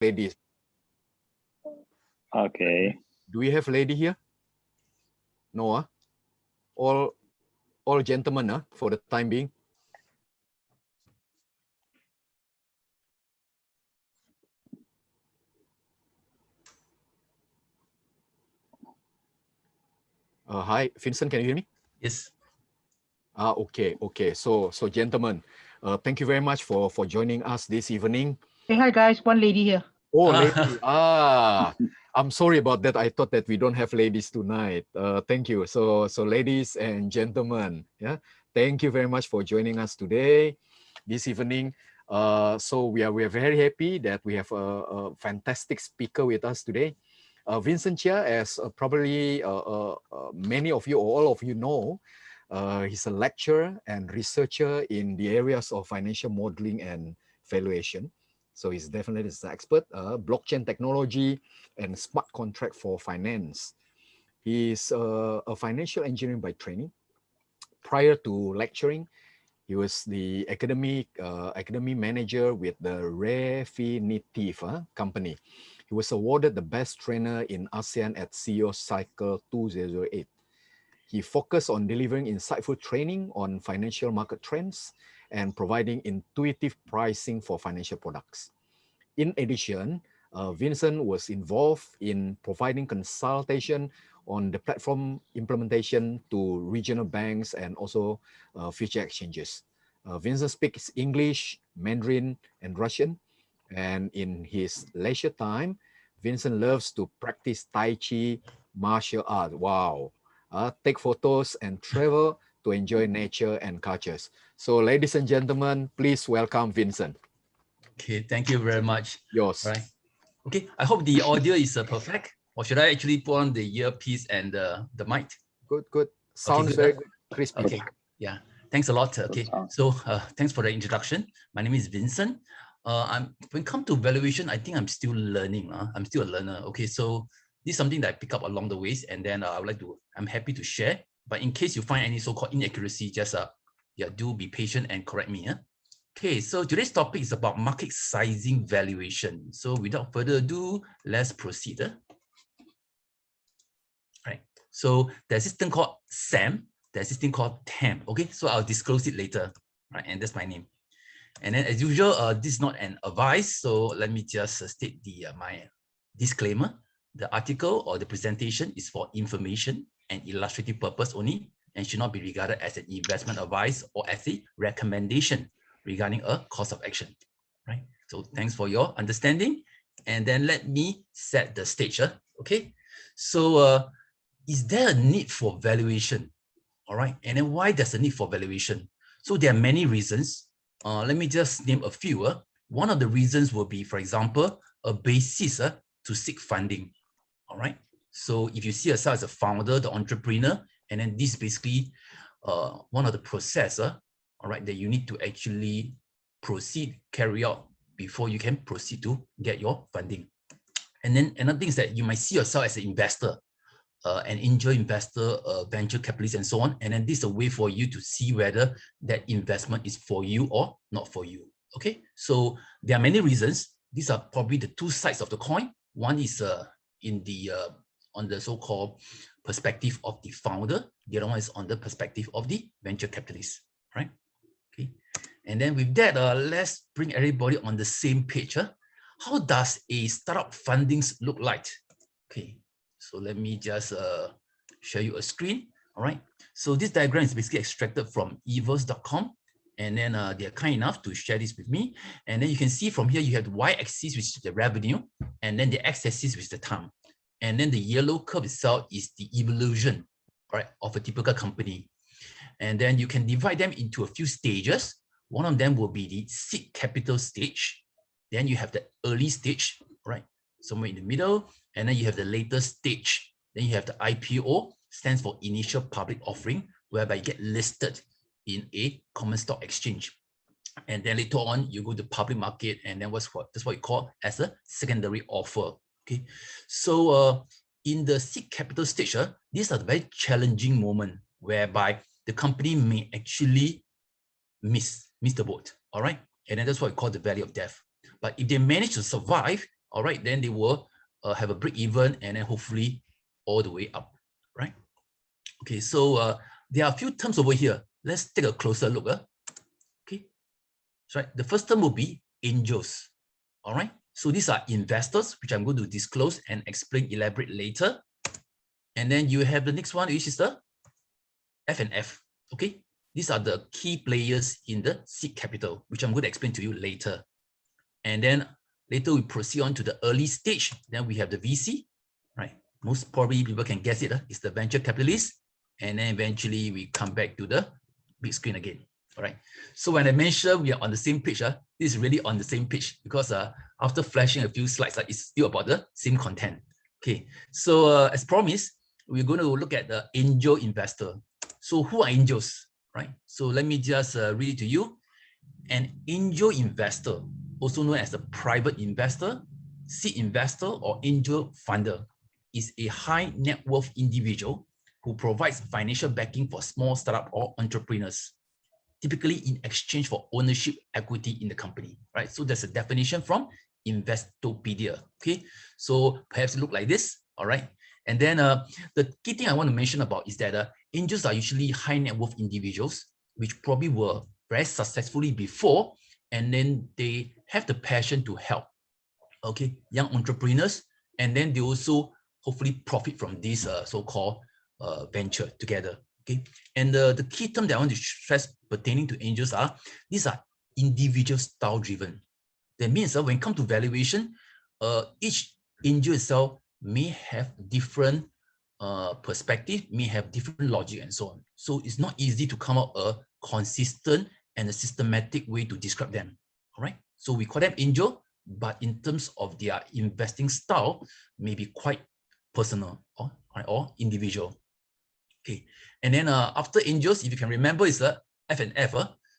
ladies. Okay. Do we have lady here? No, all gentlemen for the time being. Hi, Vincent, can you hear me? Yes. Okay. So gentlemen, thank you very much for joining us this evening. Hey, hi guys, one lady here. Oh, lady. I'm sorry about that. I thought that we don't have ladies tonight. Thank you. So ladies and gentlemen, yeah, thank you very much for joining us today, this evening. So we are very happy that we have a fantastic speaker with us today. Vincent Chia, as probably many of you or all of you know, he's a lecturer and researcher in the areas of financial modeling and valuation. So he's definitely an expert, blockchain technology and smart contract for finance. He's a financial engineer by training. Prior to lecturing, he was the academy manager with the Refinitiv company. He was awarded the best trainer in ASEAN at CEO Cycle 2008. He focused on delivering insightful training on financial market trends and providing intuitive pricing for financial products. In addition, Vincent was involved in providing consultation on the platform implementation to regional banks and also future exchanges. Vincent speaks English, Mandarin, and Russian. And in his leisure time, Vincent loves to practice Tai Chi, martial art. Wow. Take photos and travel to enjoy nature and cultures. So ladies and gentlemen, please welcome Vincent. Okay, thank you very much. Yours. Right. Okay, I hope the audio is perfect. Or should I actually put on the earpiece and the mic? Good. Sounds very good, crispy. Okay, yeah. Thanks a lot. Okay, so thanks for the introduction. My name is Vincent. When it comes to valuation, I think I'm still learning. I'm still a learner. Okay, so this is something that I pick up along the ways, and then I'm happy to share. But in case you find any so-called inaccuracy, just do be patient and correct me. Okay, so today's topic is about market sizing valuation. So without further ado, let's proceed. Right. So there's this thing called SAM. There's this thing called TAM. Okay, so I'll disclose it later. Right, and that's my name. And then as usual, this is not an advice. So let me just state my disclaimer. The article or the presentation is for information and illustrative purpose only and should not be regarded as an investment advice or as a recommendation regarding a course of action. Right. So thanks for your understanding. And then let me set the stage. Okay. So is there a need for valuation? All right. And then why there's a need for valuation? So there are many reasons. Let me just name a few. One of the reasons will be, for example, a basis to seek funding. All right. So if you see yourself as a founder, the entrepreneur, and then this basically one of the process, all right, that you need to actually carry out before you can proceed to get your funding. And then another thing is that you might see yourself as an investor, an angel investor, venture capitalist, and so on. And then this is a way for you to see whether that investment is for you or not for you. Okay, so there are many reasons. These are probably the two sides of the coin. One is on the so-called perspective of the founder. The other one is on the perspective of the venture capitalist. Right? Okay, and then with that, let's bring everybody on the same page. How does a startup fundings look like? Okay. So let me just show you a screen. All right. So this diagram is basically extracted from evers.com. And then they're kind enough to share this with me. And then you can see from here, you have the y-axis, which is the revenue. And then the x-axis, which is the TAM. And then the yellow curve itself is the evolution, right, of a typical company. And then you can divide them into a few stages. One of them will be the seed capital stage. Then you have the early stage, right, somewhere in the middle. And then you have the later stage. Then you have the IPO, stands for initial public offering, whereby you get listed in a common stock exchange. And then later on, you go to public market, and then that's what you call as a secondary offer. Okay, so in the seed capital stage, these are the very challenging moment whereby the company may actually miss the boat. All right, and then that's what we call the value of death. But if they manage to survive, all right, then they will have a break even and then hopefully all the way up, right? Okay, so there are a few terms over here. Let's take a closer look. Okay, so right, the first term will be angels, all right? So these are investors, which I'm going to disclose and explain, elaborate later. And then you have the next one, which is the F and F, okay? These are the key players in the seed capital, which I'm going to explain to you later. And then later we proceed on to the early stage. Then we have the VC, right? Most probably people can guess it. It's the venture capitalist. And then eventually we come back to the big screen again. All right. So when I mentioned we are on the same page, this is really on the same page because after flashing a few slides, it's still about the same content. Okay. So as promised, we're going to look at the angel investor. So who are angels, right? So let me just read it to you. An angel investor, also known as a private investor, seed investor, or angel funder, is a high net worth individual who provides financial backing for small startup or entrepreneurs, typically in exchange for ownership equity in the company, right? So there's a definition from Investopedia, okay? So perhaps look like this, all right? And then the key thing I want to mention about is that angels are usually high net worth individuals, which probably were very successfully before, and then they have the passion to help, okay, young entrepreneurs, and then they also hopefully profit from this so-called venture together, okay? And the key term that I want to stress pertaining to angels are, these are individual style driven. That means when it comes to valuation, each angel itself may have different perspective, may have different logic and so on. So it's not easy to come up a consistent and a systematic way to describe them, all right? So we call them angel, but in terms of their investing style, may be quite personal or individual. Okay, and then after angels, if you can remember, is the F and F.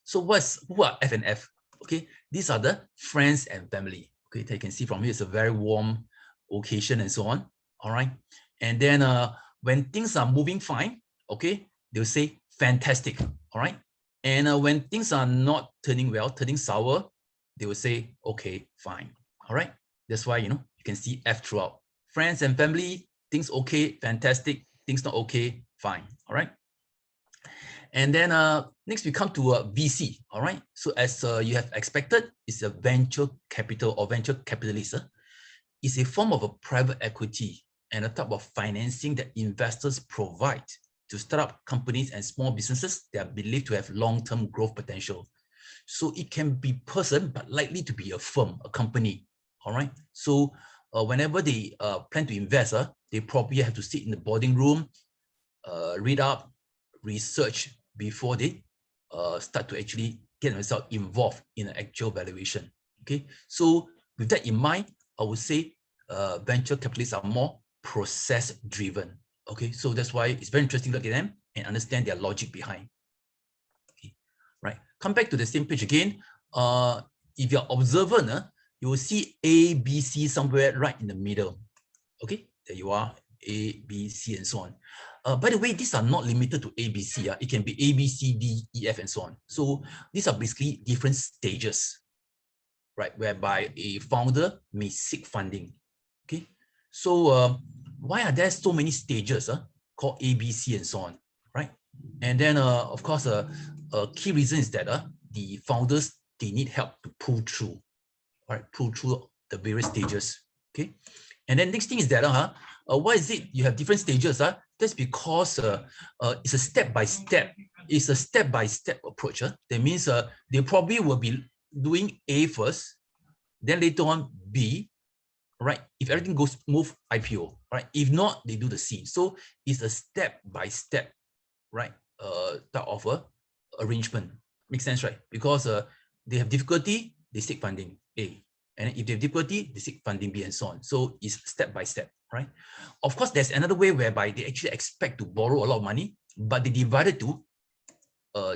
So who are F and F? Okay, these are the friends and family. Okay, you can see from here, it's a very warm occasion and so on. All right, and then when things are moving fine, okay, they'll say fantastic. All right, and when things are not turning well, turning sour, they will say okay, fine. All right, that's why you can see F throughout. Friends and family, things okay, fantastic. Things not okay, fine. All right. And then next we come to VC. All right. So as you have expected, it's a venture capital or venture capitalist. It's a form of a private equity and a type of financing that investors provide to start up companies and small businesses that are believed to have long-term growth potential. So it can be person, but likely to be a firm, a company. All right. So whenever they plan to invest, they probably have to sit in the boarding room, read up, research before they start to actually get themselves involved in an actual valuation. Okay, so with that in mind, I would say venture capitalists are more process driven. Okay, so that's why it's very interesting to look at them and understand their logic behind. Okay, right. Come back to the same page again. If you're observant, you will see A, B, C somewhere right in the middle. Okay, there you are, A, B, C, and so on. By the way, these are not limited to A, B, C. It can be A, B, C, D, E, F, and so on. So these are basically different stages, right, whereby a founder may seek funding. Okay, so why are there so many stages called A, B, C, and so on, right? And then, of course, a key reason is that the founders, they need help to pull through, right? Pull through the various stages, okay? And then next thing is that, why is it you have different stages? That's because it's a step-by-step. It's a step-by-step approach. That means they probably will be doing A first, then later on B, right? If everything goes smooth, IPO, right? If not, they do the C. So it's a step-by-step, right? Type of arrangement. Makes sense, right? Because they have difficulty, they seek funding A. And if they have difficulty, they seek funding B and so on. So it's step by step, right? Of course, there's another way whereby they actually expect to borrow a lot of money, but they divide it to,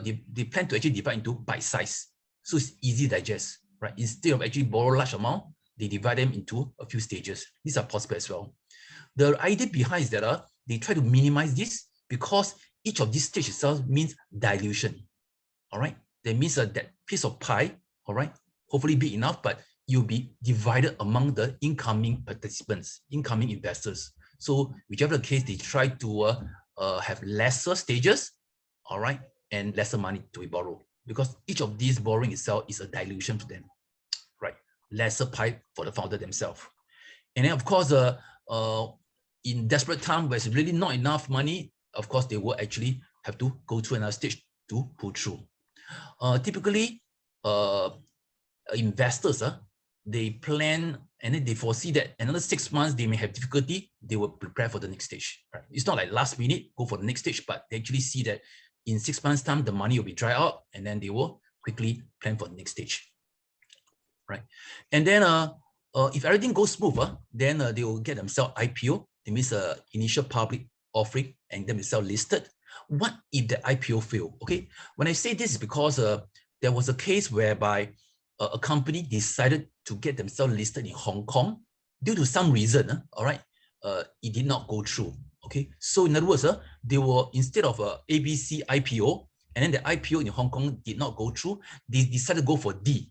they plan to actually divide into bite size. So it's easy to digest, right? Instead of actually borrow large amount, they divide them into a few stages. These are possible as well. The idea behind is that they try to minimize this because each of these stages itself means dilution. All right, that means that piece of pie, all right, hopefully big enough, but you'll be divided among the incoming participants, incoming investors. So whichever the case, they try to have lesser stages, all right, and lesser money to be borrowed, because each of these borrowing itself is a dilution to them, right? Lesser pie for the founder themselves. And then of course, in desperate time where it's really not enough money, of course, they will actually have to go through another stage to pull through. Typically, investors, they plan and then they foresee that another 6 months they may have difficulty, they will prepare for the next stage. Right? It's not like last minute, go for the next stage, but they actually see that in 6 months' time, the money will be dry out, and then they will quickly plan for the next stage. Right? And then if everything goes smooth, then they will get themselves IPO. That means initial public offering and themselves listed. What if the IPO fail? Okay, when I say this is because there was a case whereby a company decided to get themselves listed in Hong Kong due to some reason. All right, it did not go through. Okay, so in other words, they were, instead of ABC IPO, and then the IPO in Hong Kong did not go through, they decided to go for D.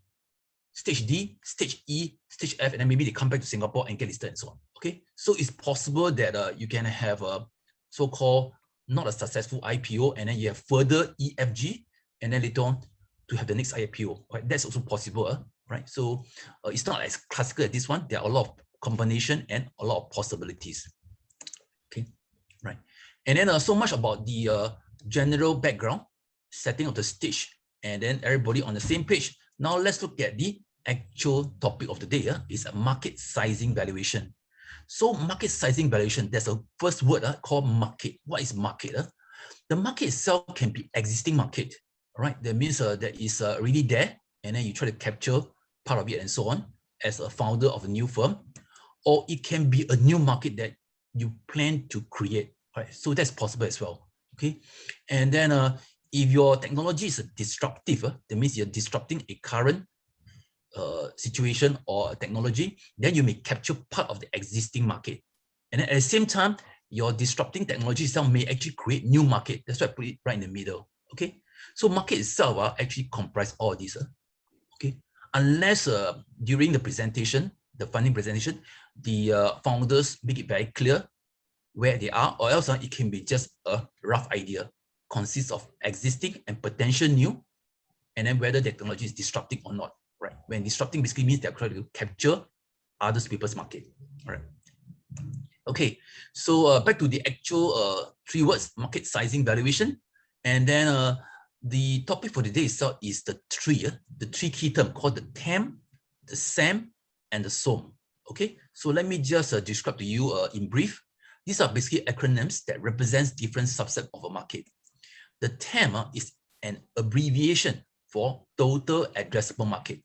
Stage D, stage E, stage F, and then maybe they come back to Singapore and get listed and so on. Okay, so it's possible that you can have a so-called not a successful IPO, and then you have further EFG, and then later on to have the next IPO. Right, that's also possible. Right, so it's not as classical as this one. There are a lot of combination and a lot of possibilities. Okay, right, and then so much about the general background, setting of the stage, and then everybody on the same page. Now let's look at the actual topic of the day. Is a market sizing valuation. So market sizing valuation, there's a first word called market. What is market? The market itself can be existing market. Right, that means that is already there, and then you try to capture part of it and so on as a founder of a new firm, or it can be a new market that you plan to create. Right, so that's possible as well. Okay, and then if your technology is disruptive, that means you're disrupting a current situation or a technology, then you may capture part of the existing market. And then at the same time, your disrupting technology itself may actually create new market. That's why I put it right in the middle. Okay, so market itself actually comprise all these. Okay, unless during the presentation, the funding presentation, the founders make it very clear where they are, or else it can be just a rough idea, consists of existing and potential new, and then whether the technology is disrupting or not. Right, when disrupting basically means they're trying to capture other people's market. All right. Okay, so back to the actual 3 words: market sizing, valuation, and then the topic for today itself is the three key terms called the TAM, the SAM, and the SOM. Okay, so let me just describe to you in brief. These are basically acronyms that represents different subsets of a market. The TAM is an abbreviation for total addressable market.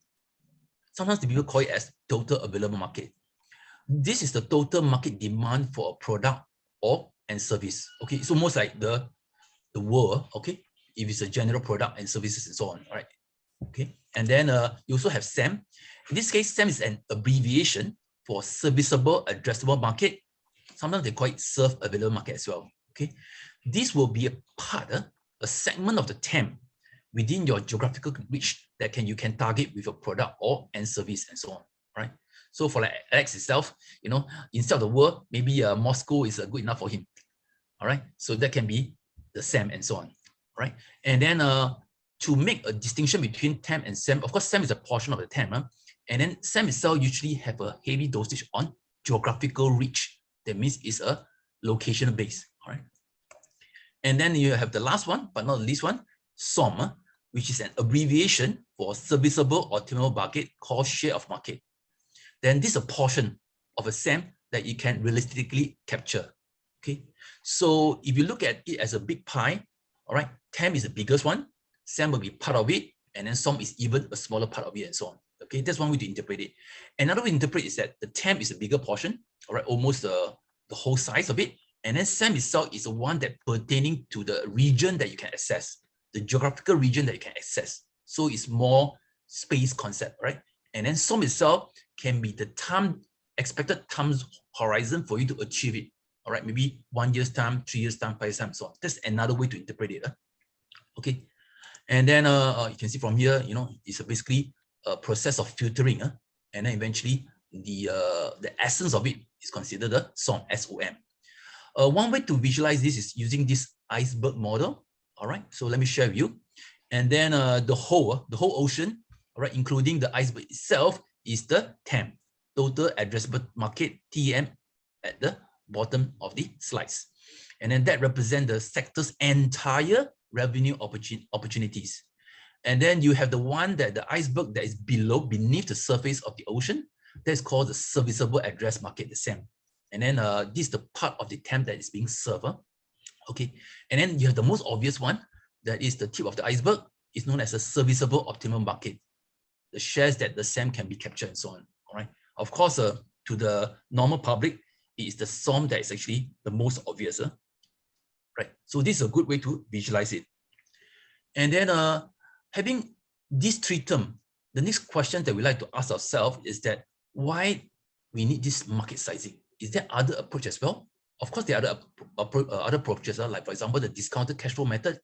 Sometimes the people call it as total available market. This is the total market demand for a product or and service. Okay, it's almost like the world. Okay, if it's a general product and services and so on. All right. Okay, and then you also have SAM. In this case, SAM is an abbreviation for serviceable addressable market. Sometimes they call it served available market as well. Okay, this will be a part, a segment of the TAM within your geographical reach that you can target with a product or and service and so on. Right. So for like Alex itself, you know, instead of the world, maybe Moscow is good enough for him. All right. So that can be the SAM and so on. Right. And then to make a distinction between TAM and SAM, of course, SAM is a portion of the TAM. And then SAM itself usually have a heavy dosage on geographical reach. That means it's a location base. All right. And then you have the last one, but not the least one, SOM, which is an abbreviation for serviceable or terminal market called share of market. Then this is a portion of a SAM that you can realistically capture. Okay, so if you look at it as a big pie, all right, TAM is the biggest one, SAM will be part of it, and then SOM is even a smaller part of it, and so on. Okay, that's one way to interpret it. Another way to interpret is that the TAM is a bigger portion, all right, almost the whole size of it, and then SAM itself is the one that pertaining to the region that you can access, the geographical region that you can access. So it's more space concept, right? And then SOM itself can be the time, expected time horizon for you to achieve it. All right, maybe 1 year's time, 3 years time, 5 years time, so on. That's another way to interpret it. Okay, and then you can see from here, you know, it's basically a process of filtering and then eventually the essence of it is considered the SOM, S-O-M. One way to visualize this is using this iceberg model. All right, so let me share with you. And then the whole ocean, all right, including the iceberg itself, is the TAM, total addressable market, TAM, at the bottom of the slides. And then that represents the sector's entire revenue opportunities. And then you have the one that the iceberg that is beneath the surface of the ocean. That's called the serviceable address market, the SAM. And then this is the part of the TAM that is being served. Okay. And then you have the most obvious one, that is the tip of the iceberg, is known as a serviceable optimum market. The shares that the SAM can be captured and so on. All right. Of course, to the normal public, it is the SOM that is actually the most obvious. Right. So this is a good way to visualize it. And then having these three terms, the next question that we like to ask ourselves is that why we need this market sizing? Is there other approach as well? Of course, there are other approaches, like for example, the discounted cash flow method.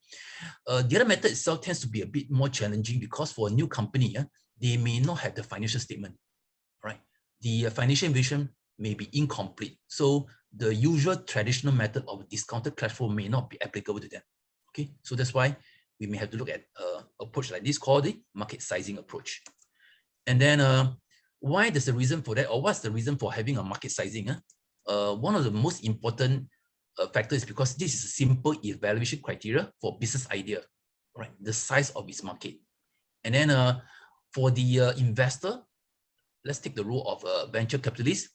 The other method itself tends to be a bit more challenging because for a new company, they may not have the financial statement, right? The financial information may be incomplete. So the usual traditional method of discounted cash flow may not be applicable to them. Okay, so that's why we may have to look at an approach like this called the market sizing approach. And then why there's a reason for that, or what's the reason for having a market sizing? One of the most important factors is because this is a simple evaluation criteria for business idea, right? The size of its market. And then for the investor, let's take the role of a venture capitalist.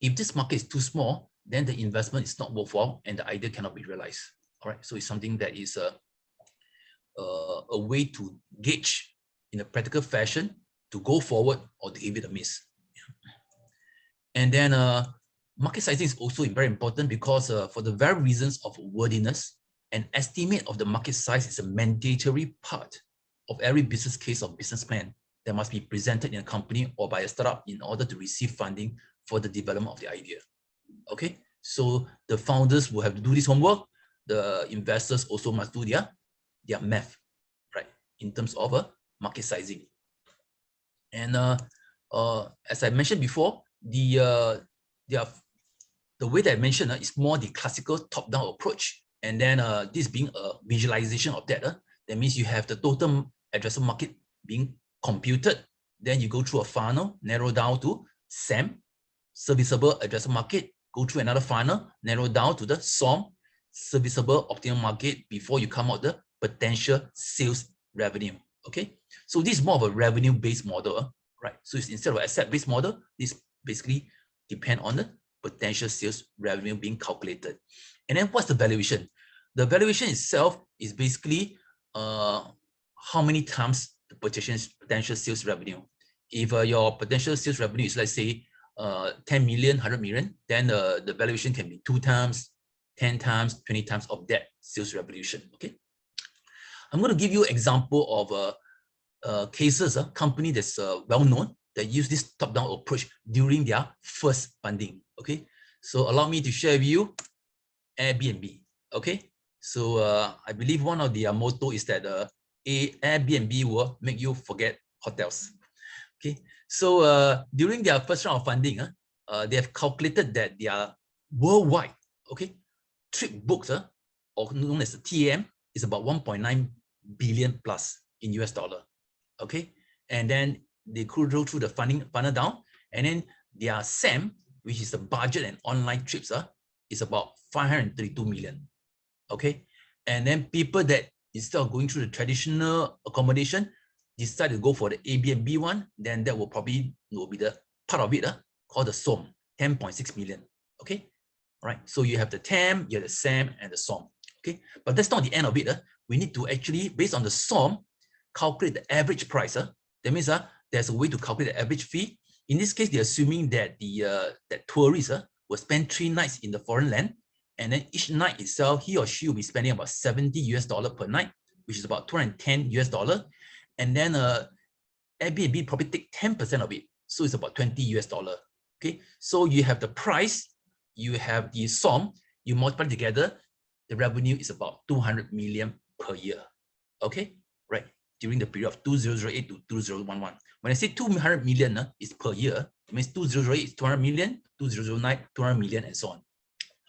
If this market is too small, then the investment is not worthwhile and the idea cannot be realized. All right, so it's something that is a way to gauge in a practical fashion to go forward or to give it a miss. And then market sizing is also very important because for the very reasons of worthiness, an estimate of the market size is a mandatory part of every business case or business plan that must be presented in a company or by a startup in order to receive funding for the development of the idea. Okay, so the founders will have to do this homework. The investors also must do their math, right, in terms of market sizing. And as I mentioned before, the way that I mentioned is more the classical top-down approach. And then this being a visualization of that, that means you have the total addressable market being computed. Then you go through a funnel, narrow down to SAM, serviceable addressable market, go through another funnel, narrow down to the SOM, serviceable optimum market, before you come out the potential sales revenue. Okay, so this is more of a revenue-based model, right? So it's instead of asset-based model, this basically depend on the potential sales revenue being calculated. And then what's the valuation? The valuation itself is basically how many times the potential sales revenue. If your potential sales revenue is, let's say, 10 million, 100 million, then the valuation can be 2 times, 10 times, 20 times of that sales revolution. Okay, I'm going to give you an example of cases, a company that's well known that use this top-down approach during their first funding. Okay, so allow me to share with you Airbnb. Okay, so I believe one of their motto is that Airbnb will make you forget hotels. Okay, so during their first round of funding, they have calculated that their worldwide, okay, trip books, or known as the TAM, is about 1.9 billion plus in US dollar. Okay, and then they could go through the funding funnel down, and then their SAM, which is the budget and online trips, is about 532 million. Okay, and then people that instead of going through the traditional accommodation decide to go for the Airbnb one, then that will probably be the part of it called the SOM, 10.6 million. Okay, all right, so you have the TAM, you have the SAM, and the SOM. Okay, but that's not the end of it. We need to actually, based on the SOM, calculate the average price. That means there's a way to calculate the average fee. In this case, they're assuming that that tourists will spend 3 nights in the foreign land, and then each night itself, he or she will be spending about $70 per night, which is about 210 US dollar. And then Airbnb probably take 10% of it, so it's about $20 US. Okay, so you have the price, you have the SOM, you multiply together, the revenue is about 200 million per year. Okay, right. during the period of 2008 to 2011. When I say 200 million, it's per year. It means 2008 is 200 million, 2009, 200 million, and so on.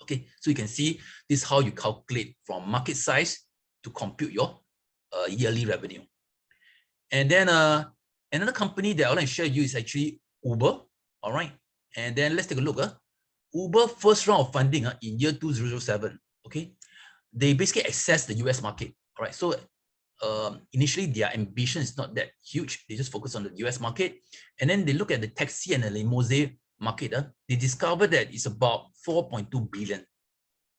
Okay, so you can see this is how you calculate from market size to compute your yearly revenue. And then another company that I want to share with you is actually Uber. All right, and then let's take a look. Uber first round of funding in year 2007. Okay, they basically access the US market. All right, so initially their ambition is not that huge. They just focus on the US market. And then they look at the taxi and the limousine market. They discover that it's about 4.2 billion.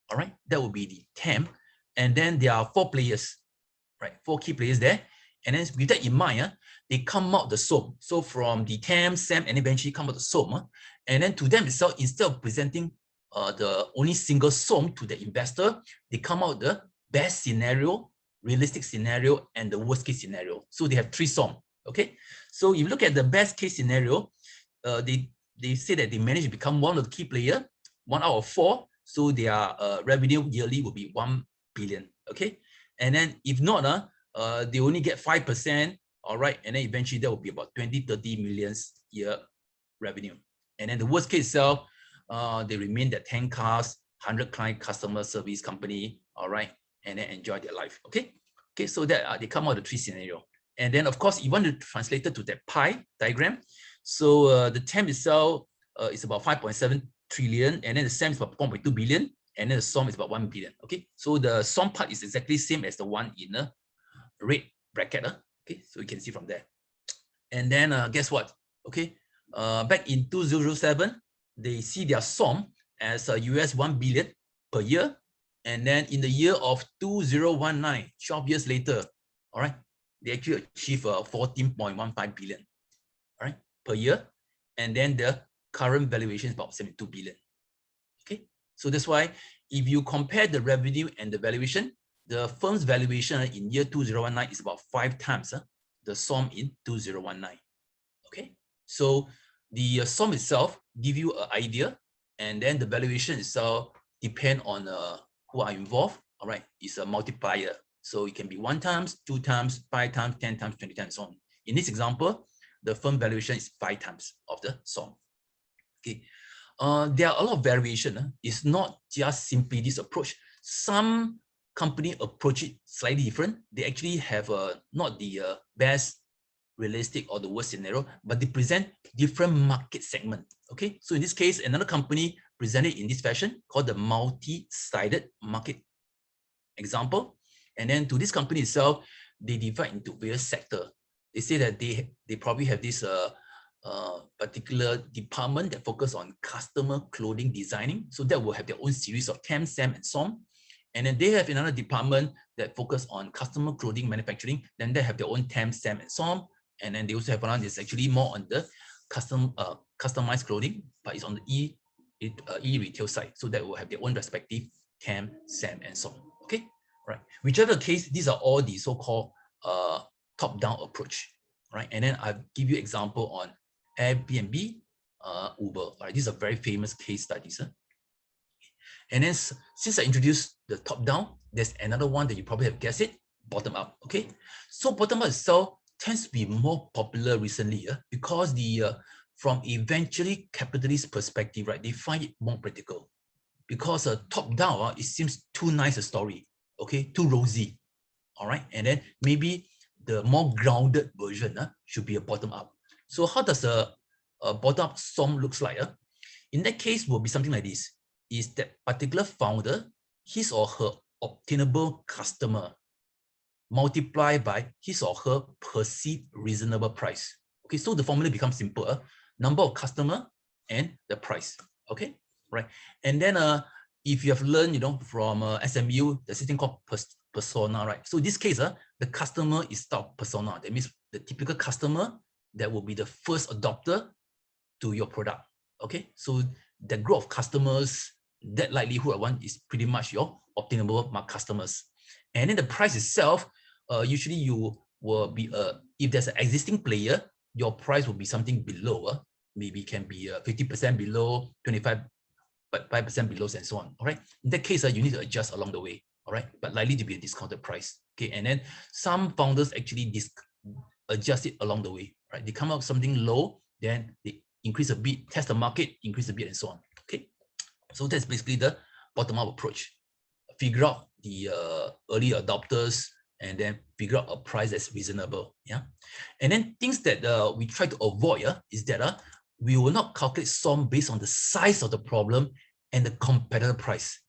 All right, that would be the TAM. And then there are 4 players, right? 4 key players there. And then with that in mind, they come out the SOM. So from the TAM, SAM, and eventually come out the SOM. And then to them itself, instead of presenting the only single SOM to the investor, they come out the best scenario, realistic scenario, and the worst case scenario. So they have 3 SOM. Okay. So if you look at the best case scenario, they say that they managed to become one of the key players, 1 out of 4. So their revenue yearly will be 1 billion. Okay. And then if not, they only get 5%. All right. And then eventually that will be about 20-30 million year revenue. And then the worst case itself, they remain that 10 cars, 100 client customer service company. All right. And then enjoy their life. Okay. Okay. So that they come out of the 3 scenario. And then of course, you want to translate it to that pie diagram. So the TAM itself is about 5.7 trillion. And then the SAM is about 1.2 billion. And then the SOM is about 1 billion. Okay. So the SOM part is exactly same as the one in the red bracket. Okay. So you can see from there. And then guess what? Okay. Back in 2007, they see their SOM as US 1 billion per year. And then in the year of 2019, 12 years later, all right, they actually achieve 14.15 billion, all right, per year. And then the current valuation is about 72 billion. Okay, so that's why if you compare the revenue and the valuation, the firm's valuation in year 2019 is about 5 times the SOM in 2019. Okay, so the SOM itself give you an idea, and then the valuation itself depend on who are involved. All right, it's a multiplier. So it can be 1 times, 2 times, 5 times, 10 times, 20 times, so on. In this example, the firm valuation is 5 times of the SOM. Okay, there are a lot of variation. It's not just simply this approach. Some company approach it slightly different. They actually have not the best realistic or the worst scenario, but they present different market segment. Okay, so in this case, another company presented in this fashion called the multi-sided market example. And then to this company itself, they divide into various sectors. They say that they probably have this particular department that focus on customer clothing designing. So that will have their own series of TAM, SAM, and SOM. And then they have another department that focus on customer clothing manufacturing. Then they have their own TAM, SAM, and SOM. And then they also have one that's actually more on the customized clothing, but it's on the e-retail side. So that will have their own respective TAM, SAM, and SOM. Okay, right. Whichever case, these are all the so-called top-down approach, right? And then I'll give you example on Airbnb, Uber. All right, these are very famous case studies. And then since I introduced the top-down, there's another one that you probably have guessed it, bottom-up. Okay, so bottom-up itself tends to be more popular recently because from eventually capitalist perspective, right, they find it more practical. Because top-down, it seems too nice a story, okay, too rosy, all right? And then maybe the more grounded version should be a bottom-up. So how does a bottom-up SOM looks like? In that case, will be something like this. Is that particular founder, his or her obtainable customer, multiplied by his or her perceived reasonable price. Okay, so the formula becomes simple. Number of customer and the price. Okay, right. And then if you have learned, from SMU, there's something called persona, right? So in this case, the customer is top persona. That means the typical customer that will be the first adopter to your product. Okay, so the group of customers, that likelihood one is pretty much your obtainable customers. And then the price itself, usually you will be if there's an existing player, your price will be something below. Maybe can be 50% below, 25% below, and so on. All right. In that case, you need to adjust along the way. All right, but likely to be a discounted price. Okay, and then some founders actually adjust it along the way, right? They come up with something low, then they increase a bit, test the market, increase a bit, and so on. Okay, so that's basically the bottom-up approach. Figure out the early adopters, and then figure out a price that's reasonable. Yeah, and then things that we try to avoid is that we will not calculate SOM based on the size of the problem and the competitor price.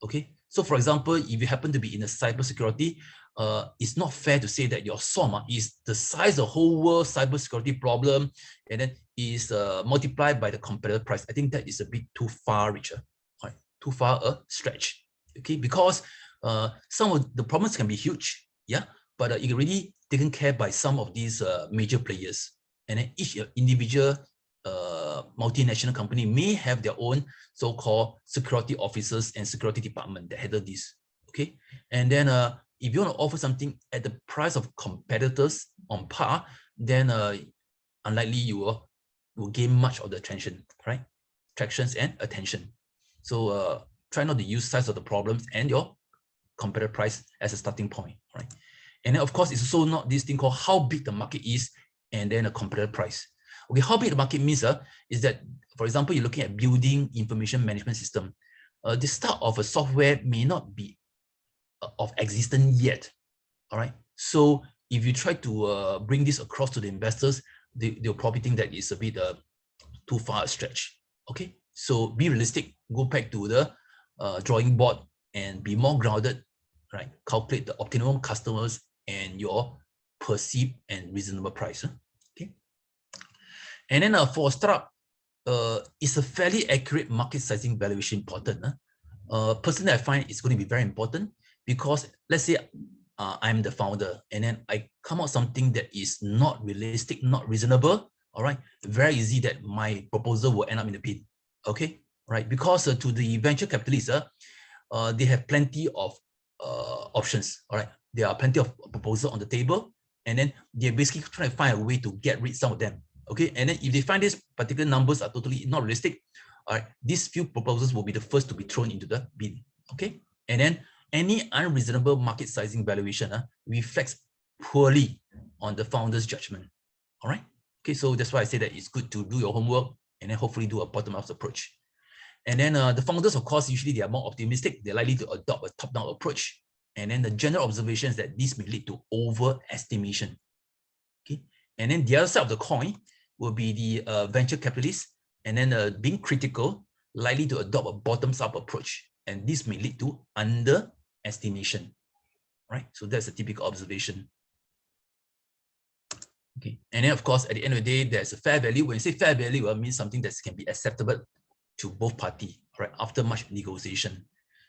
Okay, so for example, if you happen to be in a cybersecurity, it's not fair to say that your SOM is the size of the whole world cybersecurity problem and then is multiplied by the competitor price. I think that is a bit too far reacher, right? Too far a stretch. Okay, because some of the problems can be huge, yeah, but it really taken care by some of these major players, and then each individual multinational company may have their own so-called security officers and security department that handle this. Okay, and then if you want to offer something at the price of competitors on par, then unlikely you will gain much of the attention, right? Tractions and attention. So try not to use size of the problems and your competitor price as a starting point, right? And then of course, it's also not this thing called how big the market is and then a competitor price. Okay, how big the market means is that, for example, you're looking at building information management system. The start of a software may not be of existence yet, all right? So if you try to bring this across to the investors, they'll probably think that it's a bit too far a stretch, okay? So be realistic, go back to the drawing board and be more grounded, right? Calculate the optimum customers and your perceived and reasonable price, okay? And then for a startup, it's a fairly accurate market sizing valuation important. Personally, I find it's going to be very important because let's say I'm the founder and then I come out something that is not realistic, not reasonable. All right, very easy that my proposal will end up in the bin. Okay, right? Because to the venture capitalists, they have plenty of options. All right, there are plenty of proposals on the table, and then they're basically trying to find a way to get rid of some of them. Okay, and then if they find these particular numbers are totally not realistic, all right, these few proposals will be the first to be thrown into the bin. Okay, and then any unreasonable market sizing valuation reflects poorly on the founder's judgment. All right. Okay, so that's why I say that it's good to do your homework and then hopefully do a bottom-up approach. And then the founders, of course, usually they are more optimistic. They're likely to adopt a top-down approach. And then the general observation is that this may lead to overestimation. Okay, and then the other side of the coin will be the venture capitalists, and then being critical, likely to adopt a bottoms-up approach, and this may lead to underestimation. Right, so that's a typical observation. Okay, and then of course, at the end of the day, there's a fair value. When you say fair value, it means something that can be acceptable to both parties, right? After much negotiation.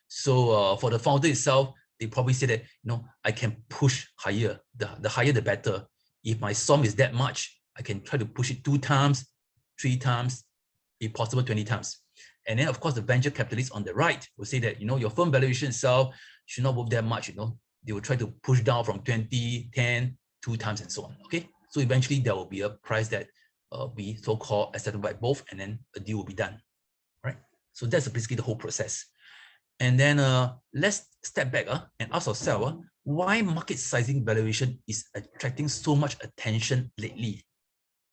So for the founder itself, they probably say that, you know, I can push higher. The higher, the better. If my SOM is that much, I can try to push it 2 times, 3 times, if possible, 20 times. And then of course, the venture capitalists on the right will say that, you know, your firm valuation itself should not move that much, you know. They will try to push down from 20, 10, 2 times, and so on. Okay. So eventually there will be a price that be so-called accepted by both, and then a deal will be done, right? So that's basically the whole process. And then let's step back and ask ourselves why market sizing valuation is attracting so much attention lately.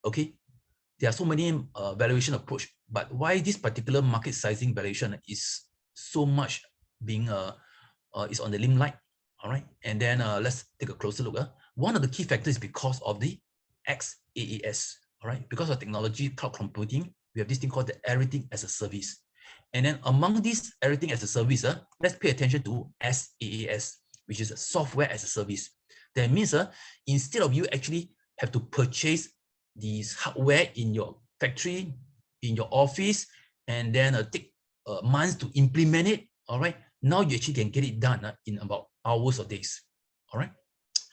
Okay, there are so many valuation approach, but why this particular market sizing valuation is so much being is on the limelight? All right, and then let's take a closer look. One of the key factors is because of the XaaS. All right, because of technology, cloud computing, we have this thing called the everything as a service. And then among these everything as a service, let's pay attention to SaaS, which is a software as a service. That means instead of you actually have to purchase these hardware in your factory, in your office, and then take months to implement it, all right, now you actually can get it done in about hours or days, all right?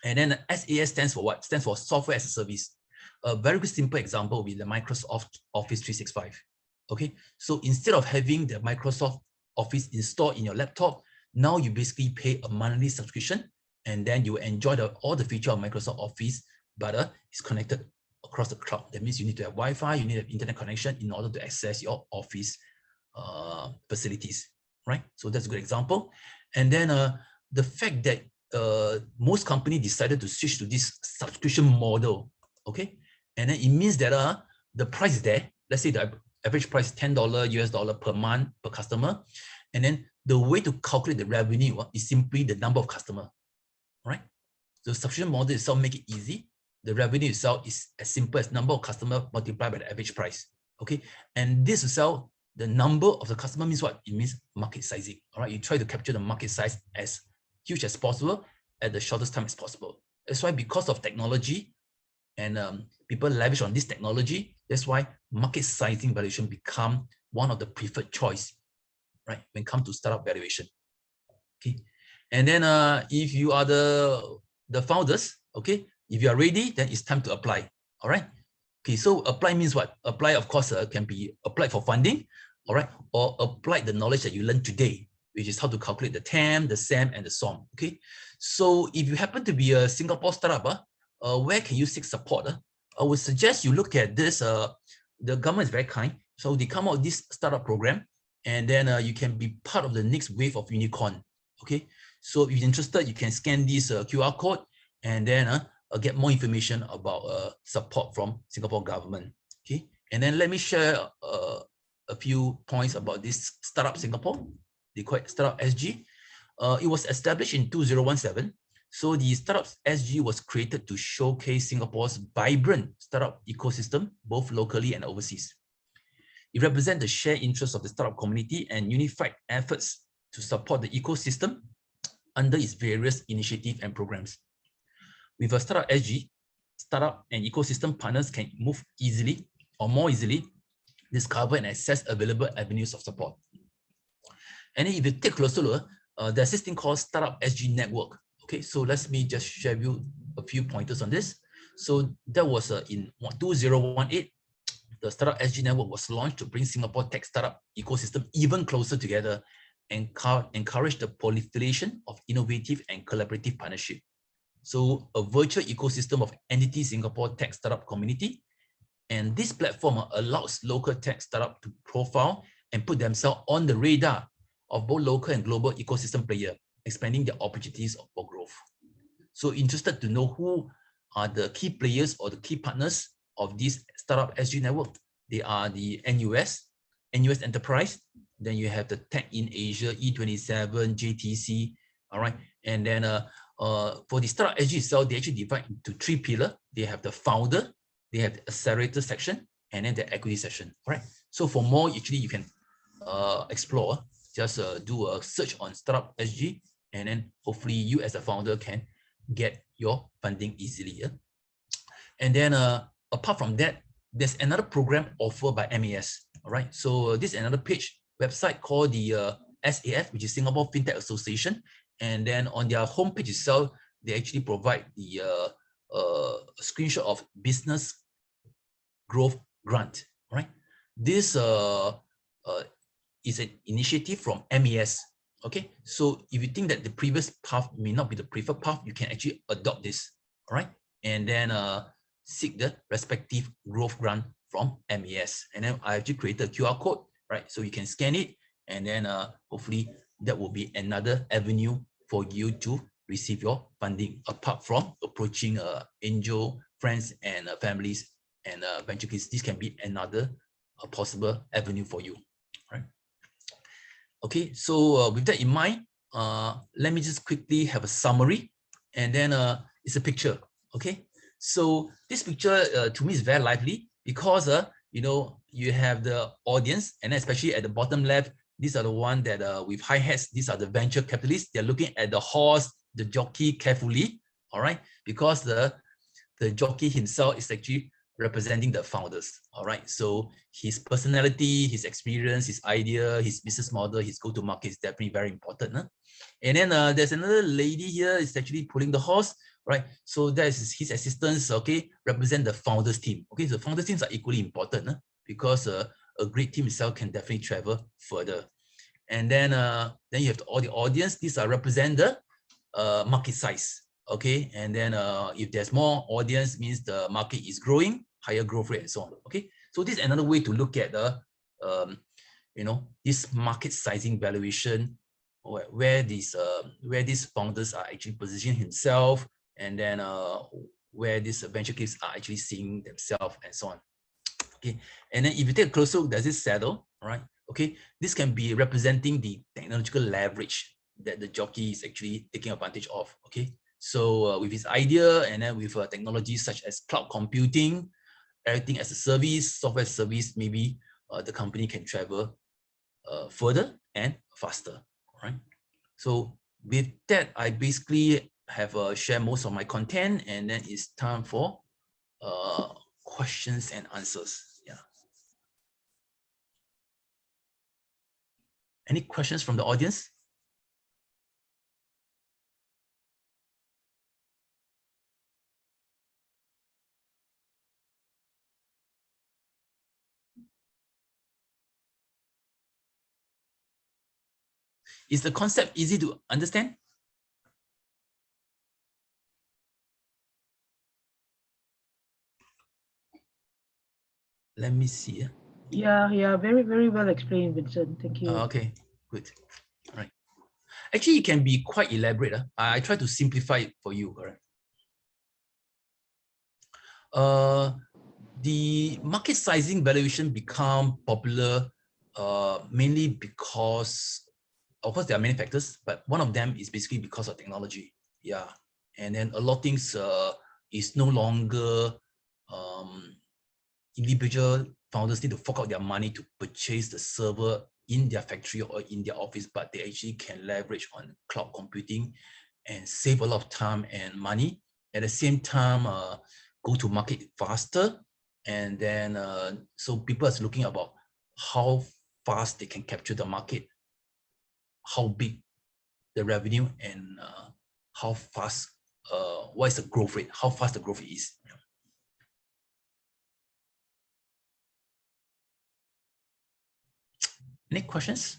And then SaaS stands for what? Stands for software as a service. A very simple example will be the Microsoft Office 365. Okay, so instead of having the Microsoft Office installed in your laptop, now you basically pay a monthly subscription, and then you enjoy all the features of Microsoft Office, but it's connected across the cloud. That means you need to have Wi-Fi, you need to have internet connection in order to access your Office facilities, right? So that's a good example. And then the fact that most companies decided to switch to this subscription model. Okay, and then it means that the price is there. Let's say the average price is $10 US dollar per month per customer, and then the way to calculate the revenue is simply the number of customers. Right? The subscription model itself make it easy. The revenue itself is as simple as number of customers multiplied by the average price. Okay, and this itself, the number of the customer means what? It means market sizing. All right, you try to capture the market size as huge as possible at the shortest time as possible. That's why, because of technology and people leverage on this technology, that's why market sizing valuation become one of the preferred choice, right, when it comes to startup valuation. Okay, and then if you are the founders, okay, if you are ready, then it's time to apply. All right. Okay, so apply means what? Apply, of course, can be applied for funding, all right, or apply the knowledge that you learned today, which is how to calculate the TAM, the SAM, and the SOM. Okay, so if you happen to be a Singapore startup, where can you seek support? I would suggest you look at this. The government is very kind, so they come out with this startup program, and then you can be part of the next wave of unicorn. Okay, so if you're interested, you can scan this QR code, and then get more information about support from Singapore government. Okay, and then let me share a few points about this Startup Singapore. They call it Startup SG. It was established in 2017. So the Startups SG was created to showcase Singapore's vibrant startup ecosystem, both locally and overseas. It represents the shared interests of the startup community and unified efforts to support the ecosystem under its various initiatives and programs. With a Startup SG, startup and ecosystem partners can move easily or more easily, discover and access available avenues of support. And if you take a closer look, there's this thing called Startup SG Network. Okay, so let me just share you a few pointers on this. So that was in 2018, the Startup SG Network was launched to bring Singapore tech startup ecosystem even closer together and encourage the proliferation of innovative and collaborative partnership. So a virtual ecosystem of entity Singapore tech startup community. And this platform allows local tech startup to profile and put themselves on the radar of both local and global ecosystem players, expanding their opportunities for growth. So interested to know who are the key players or the key partners of this Startup SG Network? They are the NUS Enterprise. Then you have the Tech in Asia, E27, JTC. All right. And then for the Startup SG itself, they actually divide into three pillars. They have the founder, they have the accelerator section, and then the equity section. All right. So for more, actually, you can explore. Just do a search on Startup SG, and then hopefully you as a founder can get your funding easily. Yeah? And then apart from that, there's another program offered by MAS. All right. So this is another page website called the SAF, which is Singapore FinTech Association. And then on their homepage itself, they actually provide the screenshot of business growth grant. All right. This is an initiative from MES. Okay. So if you think that the previous path may not be the preferred path, you can actually adopt this. All right. And then seek the respective growth grant from MES. And then I actually created a QR code, right? So you can scan it, and then hopefully that will be another avenue for you to receive your funding, apart from approaching angel friends and families and venture kids. This can be another possible avenue for you, right? Okay, so with that in mind, let me just quickly have a summary, and then it's a picture. Okay, so this picture to me is very lively because you know, you have the audience, and especially at the bottom left, these are the one that with high hats. These are the venture capitalists. They're looking at the horse, the jockey carefully. All right, because the jockey himself is actually representing the founders. All right, so his personality, his experience, his idea, his business model, his go-to-market is definitely very important. Huh? And then there's another lady here is actually pulling the horse, right? So that is his assistants, okay, represent the founders team. Okay, so founders teams are equally important, huh? Because a great team itself can definitely travel further. And then you have all the audience. These are represent the market size. Okay, and then if there's more audience, means the market is growing, higher growth rate, and so on. Okay, so this is another way to look at the you know, this market sizing valuation where these founders are actually positioning himself, and then where these venture capitalists are actually seeing themselves, and so on. Okay, and then if you take a closer look, does it settle? All right. Okay, this can be representing the technological leverage that the jockey is actually taking advantage of. Okay, so with his idea, and then with technologies such as cloud computing, everything as a service, software service, maybe the company can travel further and faster. All right. So with that, I basically have shared most of my content, and then it's time for questions and answers. Yeah. Any questions from the audience? Is the concept easy to understand? Let me see. Yeah, very well explained, Vincent. Thank you. Okay, good. All right. Actually, it can be quite elaborate. I try to simplify it for you. All right. The market sizing valuation become popular mainly because, of course, there are many factors, but one of them is basically because of technology. Yeah, and then a lot of things is no longer individual founders need to fork out their money to purchase the server in their factory or in their office, but they actually can leverage on cloud computing and save a lot of time and money. At the same time, go to market faster. And then, so people are looking about how fast they can capture the market, how big the revenue, and how fast, what is the growth rate, how fast the growth is. Any questions?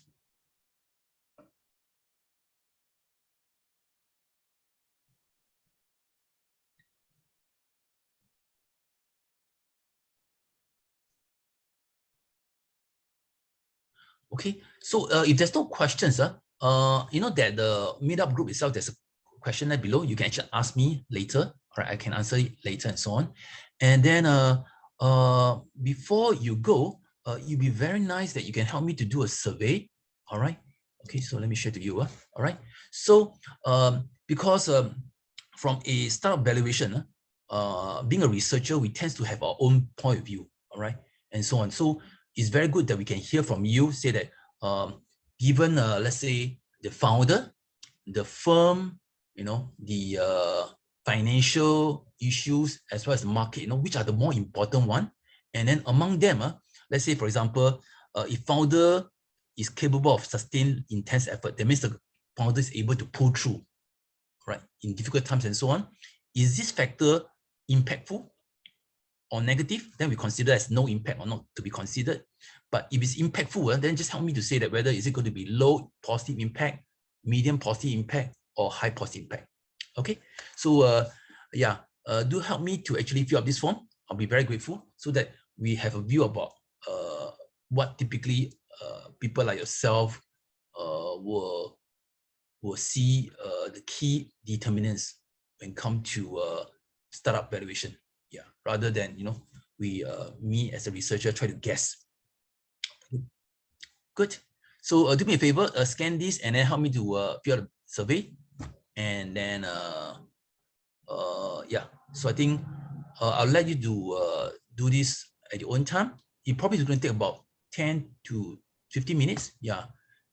Okay, so if there's no questions, you know that the meetup group itself, there's a question there below. You can actually ask me later. All right, I can answer it later and so on. And then before you go, it'd be very nice that you can help me to do a survey. All right. Okay, so let me share to you. All right. So because from a startup valuation, being a researcher, we tend to have our own point of view. All right, and so on. So it's very good that we can hear from you, say that given, let's say, the founder, the firm, you know, the financial issues, as well as the market, you know, which are the more important one. And then among them, let's say, for example, if founder is capable of sustained intense effort, that means the founder is able to pull through, right, in difficult times and so on. Is this factor impactful or negative? Then we consider as no impact or not to be considered. But if it's impactful, then just help me to say that whether is it going to be low positive impact, medium positive impact, or high positive impact. Okay, so yeah, do help me to actually fill up this form. I'll be very grateful, so that we have a view about what typically people like yourself will see the key determinants when it comes to startup valuation. Yeah, rather than, you know, we me as a researcher try to guess. Good. So do me a favor, scan this and then help me to fill out the survey, and then yeah. So I think I'll let you do this at your own time. It probably is going to take about 10 to 15 minutes. Yeah,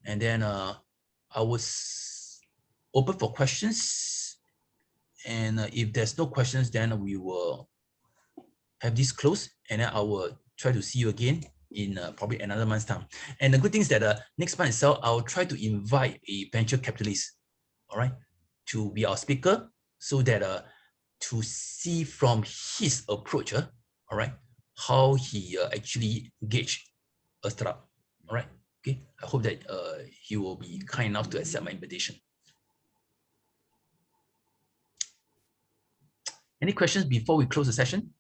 and then I was open for questions, and if there's no questions, then we will have this close, and then I will try to see you again in probably another month's time. And the good thing is that next month itself, I'll try to invite a venture capitalist, all right, to be our speaker, so that to see from his approach, all right, how he actually engage a startup, all right. Okay, I hope that he will be kind enough to accept my invitation. Any questions before we close the session?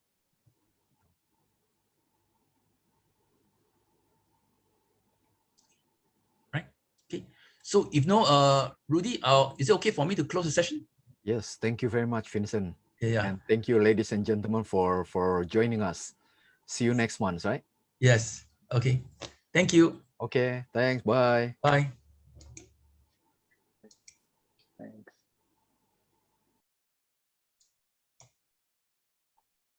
Right. Okay. So if no, Rudy, is it okay for me to close the session? Yes, thank you very much, Vincent. Yeah. And thank you, ladies and gentlemen, for joining us. See you next month, right? Yes. Okay. Thank you. Okay, thanks. Bye. Bye.